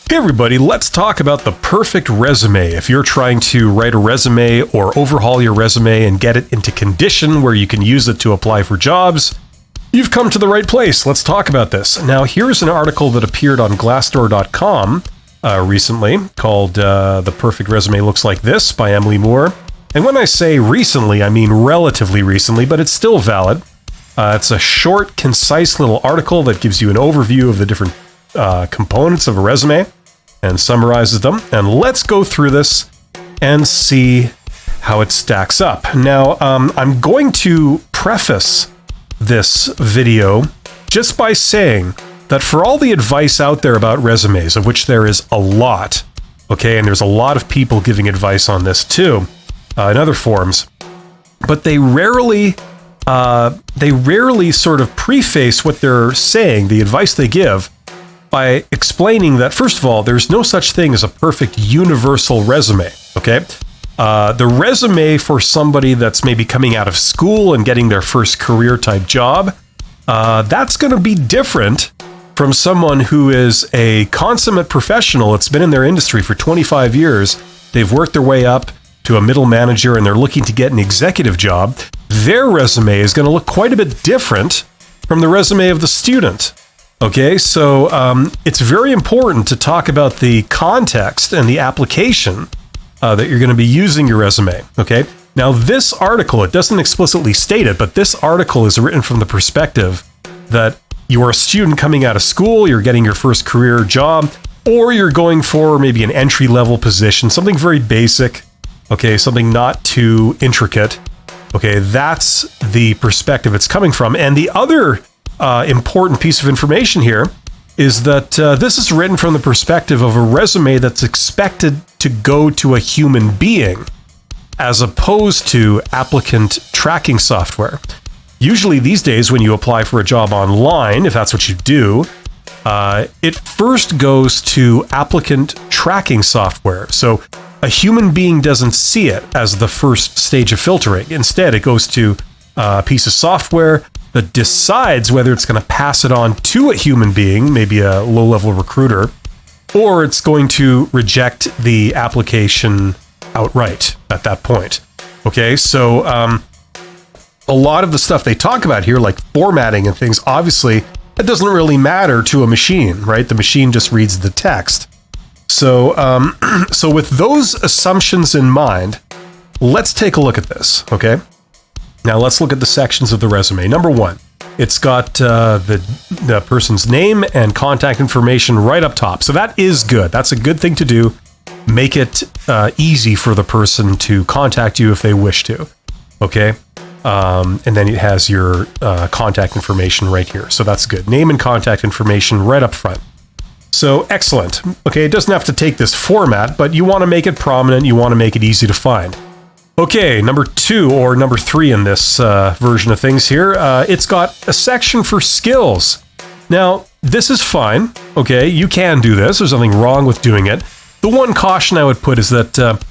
Hey everybody, let's talk about the perfect resume. If you're trying to write a resume or overhaul your resume and get it into condition where you can use it to apply for jobs, you've come to the right place. Let's talk about this. Now, here's an article that appeared on Glassdoor.com recently called The Perfect Resume Looks Like This by Emily Moore. And when I say recently, I mean relatively recently, but it's still valid. It's a short, concise little article that gives you an overview of the different components of a resume and summarizes them. And let's go through this and see how it stacks up. Now, I'm going to preface this video just by saying that for all the advice out there about resumes, of which there is a lot, okay, and there's a lot of people giving advice on this too, in other forums, but they rarely sort of preface what they're saying, the advice they give, by explaining that, first of all, there's no such thing as a perfect universal resume, okay? The resume for somebody that's maybe coming out of school and getting their first career type job, that's going to be different from someone who is a consummate professional that's been in their industry for 25 years. They've worked their way up to a middle manager and they're looking to get an executive job. Their resume is going to look quite a bit different from the resume of the student. Okay, so it's very important to talk about the context and the application that you're going to be using your resume. Okay, now this article, it doesn't explicitly state it, but this article is written from the perspective that you're a student coming out of school, you're getting your first career job, or you're going for maybe an entry-level position, something very basic, okay, something not too intricate. Okay, that's the perspective it's coming from. And the other important piece of information here is that this is written from the perspective of a resume that's expected to go to a human being as opposed to applicant tracking software. Usually these days when you apply for a job online, if that's what you do, it first goes to applicant tracking software. So a human being doesn't see it as the first stage of filtering. Instead, it goes to a piece of software that decides whether it's going to pass it on to a human being, maybe a low-level recruiter, or it's going to reject the application outright at that point. Okay, so a lot of the stuff they talk about here, like formatting and things, obviously, it doesn't really matter to a machine, right? The machine just reads the text. So, so with those assumptions in mind, let's take a look at this, okay? Now let's look at the sections of the resume. Number one, it's got the person's name and contact information right up top. So that is good. That's a good thing to do. Make it easy for the person to contact you if they wish to, okay? And then it has your contact information right here. So that's good. Name and contact information right up front. So excellent. Okay, it doesn't have to take this format, but you want to make it prominent. You want to make it easy to find. Okay, number two or number three in this version of things here, it's got a section for skills. Now, this is fine. Okay, you can do this. There's nothing wrong with doing it. The one caution I would put is that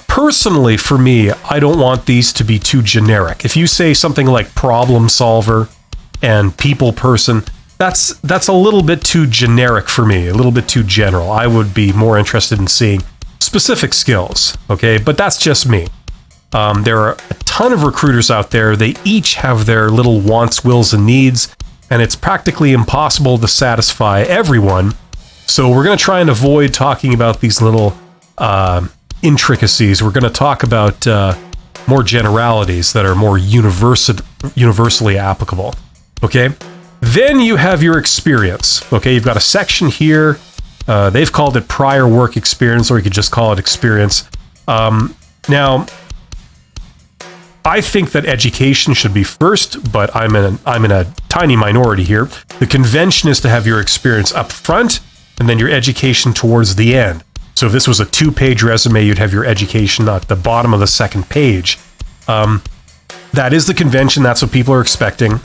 personally for me, I don't want these to be too generic. If you say something like problem solver and people person, that's a little bit too generic for me, a little bit too general. I would be more interested in seeing specific skills, okay? But that's just me. There are a ton of recruiters out there. They each have their little wants, wills, and needs, and it's practically impossible to satisfy everyone. So we're going to try and avoid talking about these little intricacies. We're going to talk about more generalities that are more universally applicable, okay? Then you have your experience, okay? You've got a section here. They've called it prior work experience, or you could just call it experience. Now, I think that education should be first, but I'm in a tiny minority here. The convention is to have your experience up front, and then your education towards the end. So if this was a 2-page resume, you'd have your education at the bottom of the second page. That is the convention. That's what people are expecting.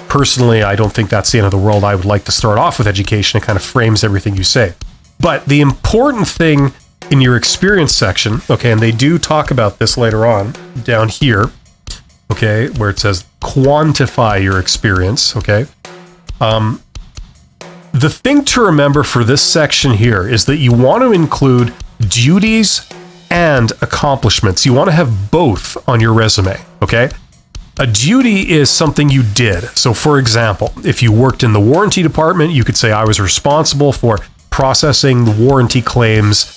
Personally, I don't think that's the end of the world. I would like to start off with education. It kind of frames everything you say. But the important thing in your experience section, okay, and they do talk about this later on down here, okay, where it says quantify your experience, okay. the thing to remember for this section here is that you want to include duties and accomplishments. You want to have both on your resume, okay? A duty is something you did. So for example, if you worked in the warranty department, you could say I was responsible for processing the warranty claims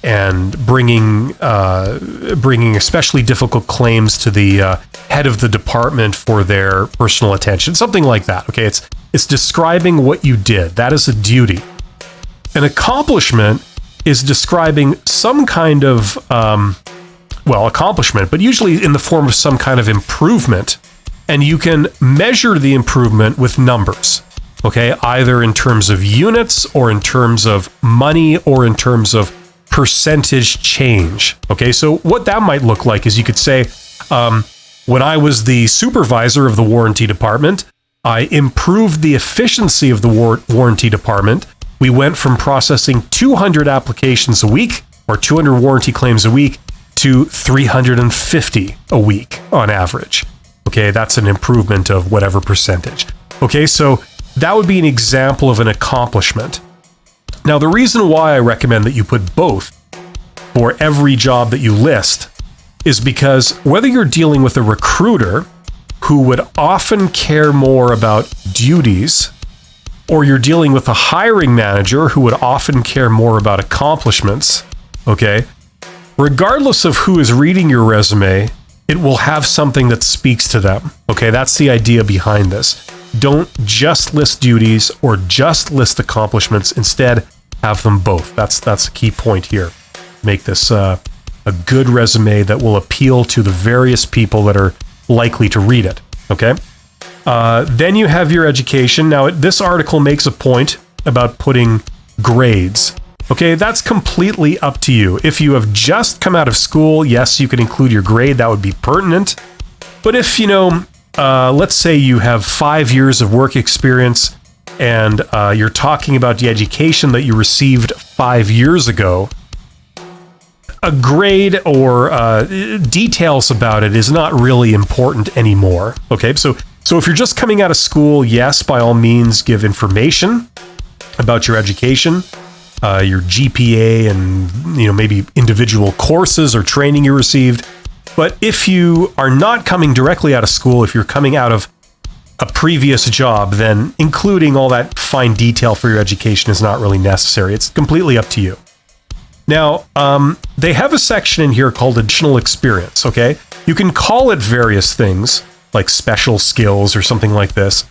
and bringing especially difficult claims to the head of the department for their personal attention, something like that. Okay, it's describing what you did. That is a duty. An accomplishment is describing some kind of accomplishment, but usually in the form of some kind of improvement, and you can measure the improvement with numbers. Okay, either in terms of units or in terms of money or in terms of percentage change. Okay, so what that might look like is you could say, when I was the supervisor of the warranty department, I improved the efficiency of the warranty department. We went from processing 200 applications a week or 200 warranty claims a week to 350 a week on average. Okay, that's an improvement of whatever percentage. Okay, so that would be an example of an accomplishment. Now, the reason why I recommend that you put both for every job that you list is because whether you're dealing with a recruiter who would often care more about duties, or you're dealing with a hiring manager who would often care more about accomplishments, okay, regardless of who is reading your resume, it will have something that speaks to them. Okay, that's the idea behind this. Don't just list duties or just list accomplishments. Instead, have them both. That's a key point here. Make this a good resume that will appeal to the various people that are likely to read it. Okay. Then you have your education. Now, this article makes a point about putting grades. Okay, that's completely up to you. If you have just come out of school, yes, you can include your grade. That would be pertinent. But if, let's say you have 5 years of work experience and you're talking about the education that you received 5 years ago, a grade or details about it is not really important anymore. Okay, so if you're just coming out of school, yes, by all means, give information about your education, your GPA, and maybe individual courses or training you received. But if you are not coming directly out of school, if you're coming out of a previous job, then including all that fine detail for your education is not really necessary. It's completely up to you. Now, they have a section in here called additional experience, okay? You can call it various things, like special skills or something like this.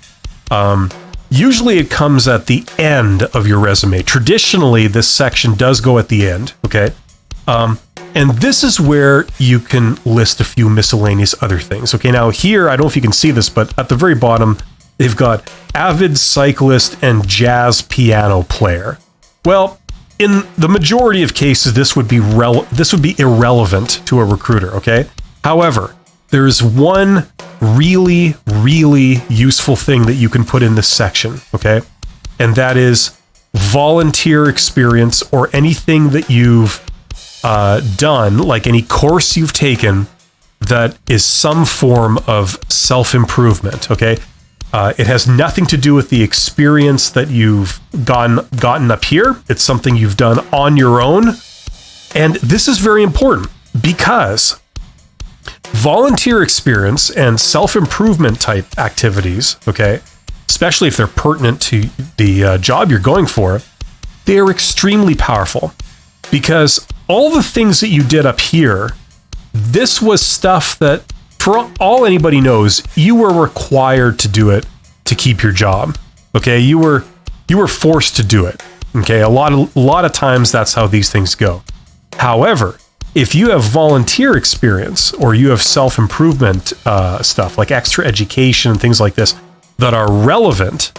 Usually it comes at the end of your resume. Traditionally, this section does go at the end, okay? And this is where you can list a few miscellaneous other things. Okay, now here, I don't know if you can see this, but at the very bottom, they've got avid cyclist and jazz piano player. Well, in the majority of cases, this would be irrelevant to a recruiter, okay? However, there's one really, really useful thing that you can put in this section, okay? And that is volunteer experience or anything that you've done, like any course you've taken that is some form of self-improvement, okay? It has nothing to do with the experience that you've gotten up here. It's something you've done on your own. And this is very important because volunteer experience and self-improvement type activities, okay, especially if they're pertinent to the job you're going for, they are extremely powerful because all the things that you did up here, this was stuff that, for all anybody knows, you were required to do it to keep your job. Okay, you were forced to do it. Okay, a lot of times that's how these things go. However, if you have volunteer experience or you have self-improvement stuff like extra education and things like this that are relevant,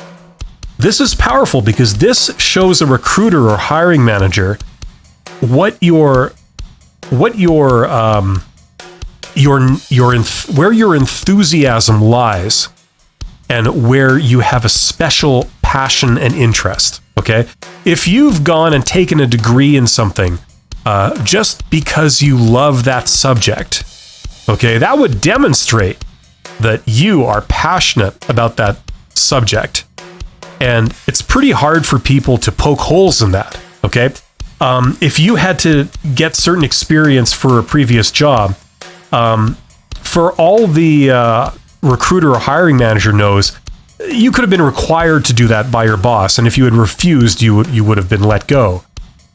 this is powerful because this shows a recruiter or hiring manager where your enthusiasm lies and where you have a special passion and interest. Okay, if you've gone and taken a degree in something just because you love that subject, okay, that would demonstrate that you are passionate about that subject. And it's pretty hard for people to poke holes in that, okay? If you had to get certain experience for a previous job, for all the recruiter or hiring manager knows, you could have been required to do that by your boss. And if you had refused, you would have been let go,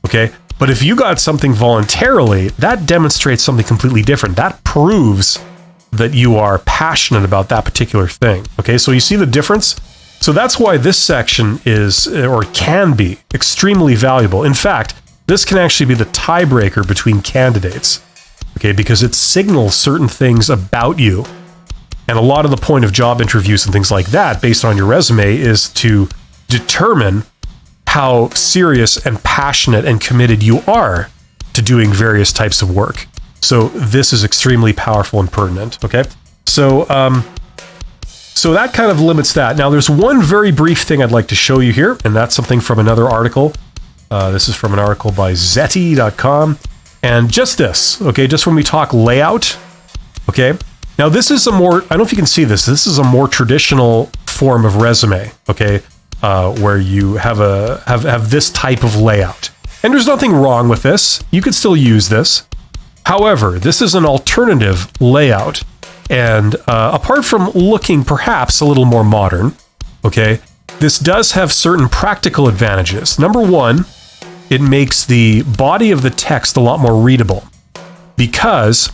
okay? But if you got something voluntarily, that demonstrates something completely different. That proves that you are passionate about that particular thing, okay? So you see the difference? So that's why this section is, or can be, extremely valuable. In fact, this can actually be the tiebreaker between candidates, okay? Because it signals certain things about you. And a lot of the point of job interviews and things like that, based on your resume, is to determine how serious and passionate and committed you are to doing various types of work. So this is extremely powerful and pertinent, okay? So that kind of limits that. Now, there's one very brief thing I'd like to show you here, and that's something from another article. This is from an article by Zeti.com. And just this, okay, just when we talk layout, okay? Now, this is a more, I don't know if you can see this, this is a more traditional form of resume, okay? Where you have this type of layout. And there's nothing wrong with this. You could still use this. However, this is an alternative layout. And apart from looking perhaps a little more modern, okay, this does have certain practical advantages. Number one, it makes the body of the text a lot more readable because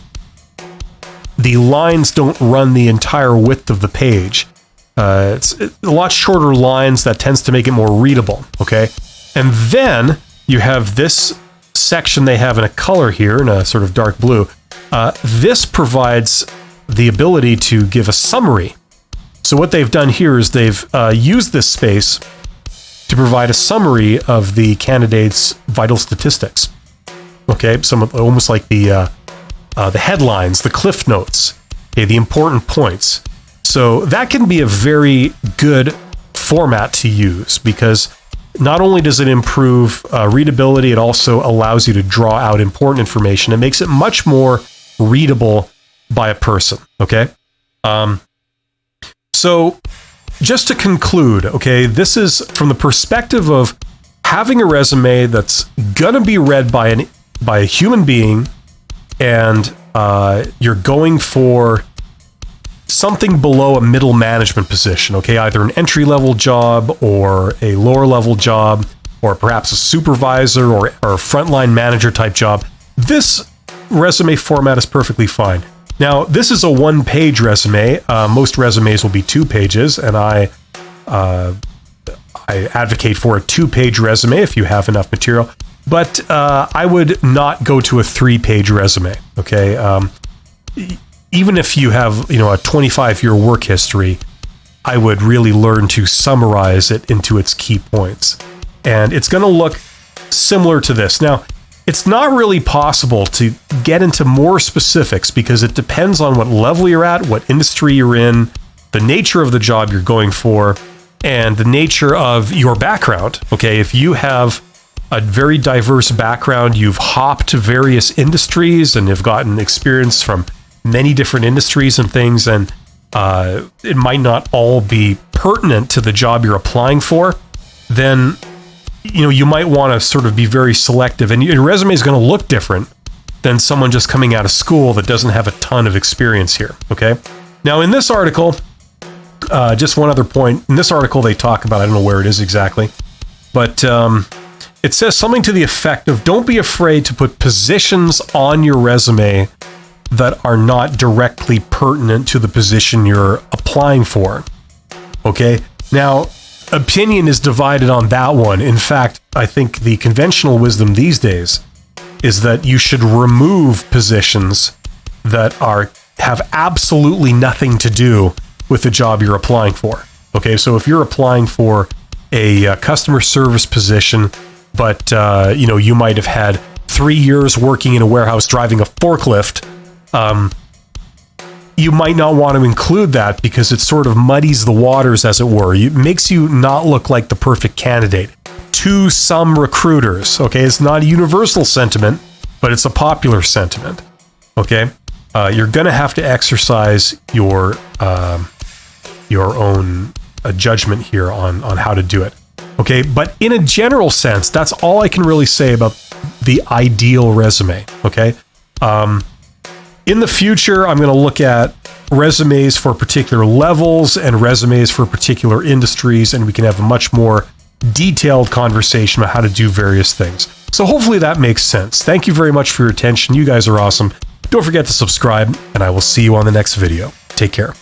the lines don't run the entire width of the page. It's a lot shorter lines that tends to make it more readable, okay? And then you have this section they have in a color here, in a sort of dark blue. This provides the ability to give a summary. So what they've done here is they've used this space to provide a summary of the candidate's vital statistics. Okay, almost like the headlines, the cliff notes, okay, the important points. So that can be a very good format to use because not only does it improve readability, it also allows you to draw out important information. It makes it much more readable by a person, okay? So just to conclude, okay, this is from the perspective of having a resume that's gonna be read by a human being, and you're going for something below a middle management position, okay? Either an entry-level job or a lower-level job, or perhaps a supervisor or a frontline manager type job. This resume format is perfectly fine. Now, this is a one-page resume. Most resumes will be 2 pages, and I advocate for a 2-page resume if you have enough material. But I would not go to a 3-page resume, okay? Even if you have, a 25-year work history, I would really learn to summarize it into its key points. And it's going to look similar to this. Now, it's not really possible to get into more specifics because it depends on what level you're at, what industry you're in, the nature of the job you're going for, and the nature of your background. Okay, if you have a very diverse background, you've hopped to various industries and have gotten experience from many different industries and things, and it might not all be pertinent to the job you're applying for, then you might want to sort of be very selective, and your resume is going to look different than someone just coming out of school that doesn't have a ton of experience here, okay? Now, in this article, just one other point, in this article they talk about, I don't know where it is exactly, but it says something to the effect of, don't be afraid to put positions on your resume that are not directly pertinent to the position you're applying for, okay? Now, opinion is divided on that one. In fact, I think the conventional wisdom these days is that you should remove positions that have absolutely nothing to do with the job you're applying for. Okay, so if you're applying for a customer service position, but you might have had 3 years working in a warehouse driving a forklift, you might not want to include that because it sort of muddies the waters, as it were. It makes you not look like the perfect candidate to some recruiters. Okay, it's not a universal sentiment, but it's a popular sentiment. Okay, you're going to have to exercise your own a judgment here on how to do it. Okay, but in a general sense, that's all I can really say about the ideal resume. Okay, in the future, I'm going to look at resumes for particular levels and resumes for particular industries, and we can have a much more detailed conversation about how to do various things. So hopefully that makes sense. Thank you very much for your attention. You guys are awesome. Don't forget to subscribe, and I will see you on the next video. Take care.